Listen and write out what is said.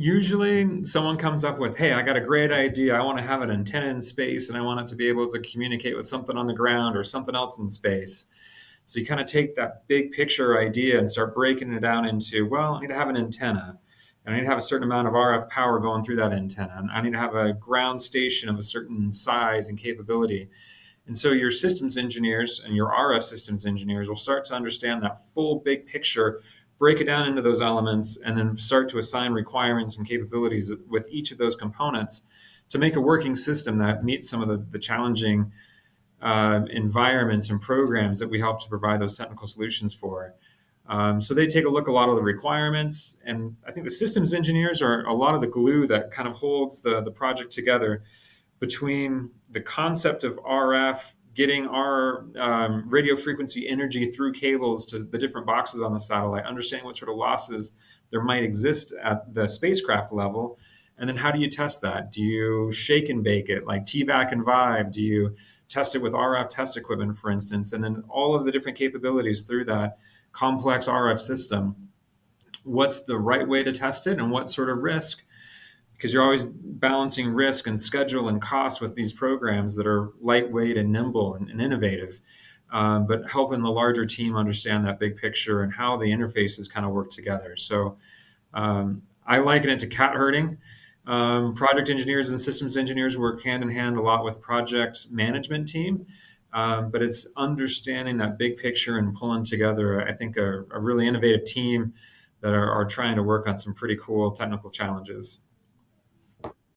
Usually someone comes up with, hey, I got a great idea. I want to have an antenna in space and I want it to be able to communicate with something on the ground or something else in space. So you kind of take that big picture idea and start breaking it down into, well, I need to have an antenna. And I need to have a certain amount of RF power going through that antenna. And I need to have a ground station of a certain size and capability. And so your systems engineers and your RF systems engineers will start to understand that full big picture, break it down into those elements, and then start to assign requirements and capabilities with each of those components to make a working system that meets some of the challenging environments and programs that we help to provide those technical solutions for. So they take a look at a lot of the requirements, and I think the systems engineers are a lot of the glue that kind of holds the project together between the concept of RF, getting our radio frequency energy through cables to the different boxes on the satellite, understanding what sort of losses there might exist at the spacecraft level, and then how do you test that? Do you shake and bake it like TVAC and Vibe? Do you test it with RF test equipment, for instance? And then all of the different capabilities through that complex RF system. What's the right way to test it and what sort of risk? Because you're always balancing risk and schedule and cost with these programs that are lightweight and nimble and innovative, but helping the larger team understand that big picture and how the interfaces kind of work together. So I liken it to cat herding. Project engineers and systems engineers work hand in hand a lot with project management team, but it's understanding that big picture and pulling together, I think, a really innovative team that are trying to work on some pretty cool technical challenges.